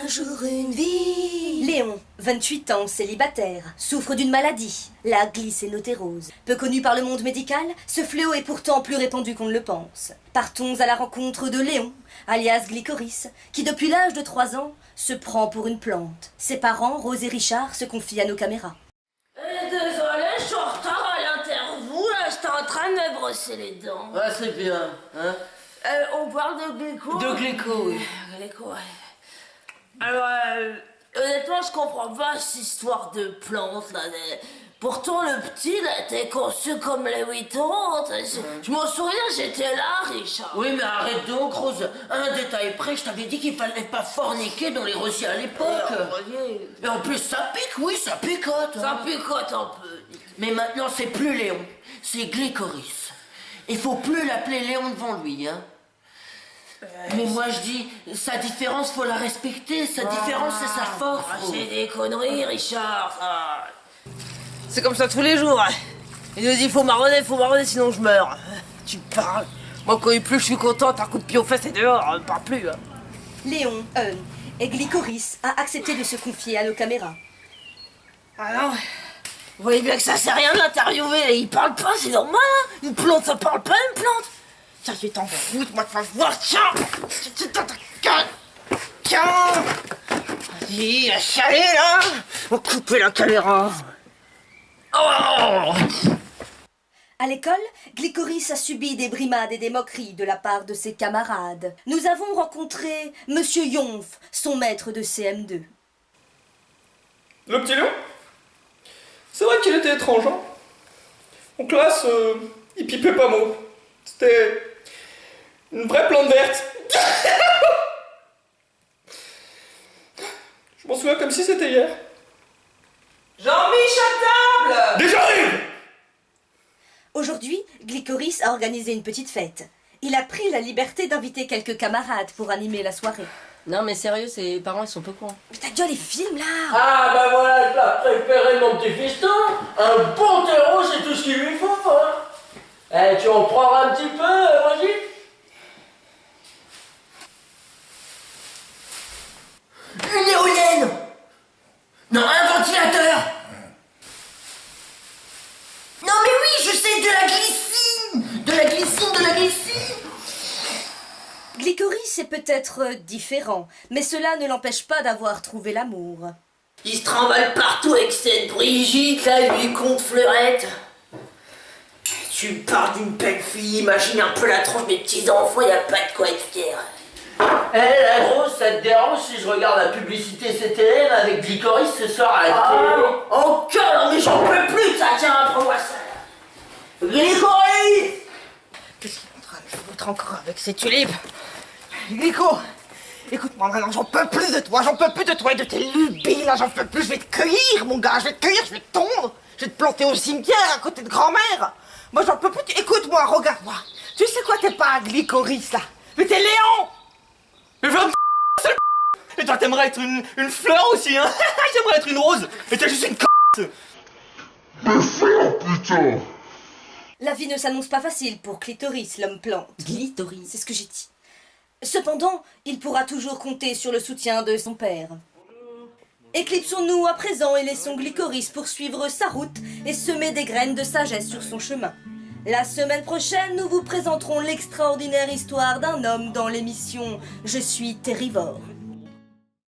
un jour une vie. Léon, 28 ans, célibataire, souffre d'une maladie, la glycénotérose. Peu connu par le monde médical, ce fléau est pourtant plus répandu qu'on ne le pense. Partons à la rencontre de Léon, alias Glycoris, qui depuis l'âge de 3 ans se prend pour une plante. Ses parents, Rose et Richard, se confient à nos caméras. Désolé, je suis en retard à l'interview, là, j'étais en train de me brosser les dents. Ouais, c'est bien, hein. On parle de glyco. De glyco, oui. Glyco, ouais. Alors, honnêtement, je comprends pas cette histoire de plantes, là. Pourtant, le petit, là, était conçu comme les 8 ans. Je m'en souviens, j'étais là, Richard. Oui, mais arrête donc, Rose. Un détail près, je t'avais dit qu'il fallait pas forniquer dans les rosiers à l'époque. Et en plus, ça pique, oui, ça picote. Ça picote un peu. Mais maintenant, c'est plus Léon, c'est Glycoris. Il faut plus l'appeler Léon devant lui, hein. Mais moi, je dis, sa différence, faut la respecter. Sa différence, c'est sa force. C'est des conneries, Richard. C'est comme ça tous les jours. Il nous dit faut marronner, sinon je meurs. Tu parles. Moi quand il pleut, je suis contente, un coup de pied aux fesses et dehors, on ne parle plus. Léon, et Glycoris a accepté de se confier à nos caméras. Ah non, vous voyez bien que ça sert à rien de l'interviewer, il parle pas, c'est normal, hein. Une plante, ça parle pas une plante. Tiens, je vais t'en foutre, moi, tu vas voir, tiens. Tiens. Vas-y, la chalet, là. On va couper la caméra. Oh. À l'école, Glycoris a subi des brimades et des moqueries de la part de ses camarades. Nous avons rencontré Monsieur Yonf, son maître de CM2. Le petit Léon, c'est vrai qu'il était étrange, hein. En classe, il pipait pas mot. C'était une vraie plante verte. Je m'en souviens comme si c'était hier. Jean-Mich à table. Déjà arrive. Aujourd'hui, Glycoris a organisé une petite fête. Il a pris la liberté d'inviter quelques camarades pour animer la soirée. Non mais sérieux, ses parents ils sont peu cons. Mais ta gueule, les films là. Ah, bah voilà, je l'ai préféré, mon petit fiston. Un bon terreau, c'est tout ce qu'il lui faut, hein. Eh, tu en prendras un petit peu, vas-y. Une éolienne. Non, un ventilateur. Non mais oui, je sais, de la glycine. De la glycine, de la glycine. Glycoris est peut-être différent, mais cela ne l'empêche pas d'avoir trouvé l'amour. Il se trimballe partout avec cette Brigitte, là, lui, compte fleurette. Tu me parles d'une belle fille, imagine un peu la tronche des petits enfants, y a pas de quoi être fier. Eh, la grosse, ça te dérange si je regarde la publicité CTN avec Glycoris ce soir à la télé? Encore, mais j'en peux plus, ça, tiens, apprends-moi ça. Glycoris! Qu'est-ce qu'il est en train de foutre encore avec ces tulipes? Glyco, écoute-moi maintenant, j'en peux plus de toi et de tes lubies, là, j'en peux plus, je vais te cueillir, mon gars, je vais te cueillir, je vais te tondre, je vais te planter au cimetière à côté de grand-mère. Moi, j'en peux plus, écoute-moi, regarde-moi, tu sais quoi, t'es pas un Glycoris, là, mais t'es Léon. Mais va me seul. Et toi, t'aimerais être une fleur aussi, hein. J'aimerais être une rose. Et t'es juste une Putain. La vie ne s'annonce pas facile pour Clitoris, l'homme plante. Glytoris. C'est ce que j'ai dit. Cependant, il pourra toujours compter sur le soutien de son père. Éclipsons-nous à présent et laissons Glycoris poursuivre sa route et semer des graines de sagesse sur son chemin. La semaine prochaine, nous vous présenterons l'extraordinaire histoire d'un homme dans l'émission « Je suis terrivore ».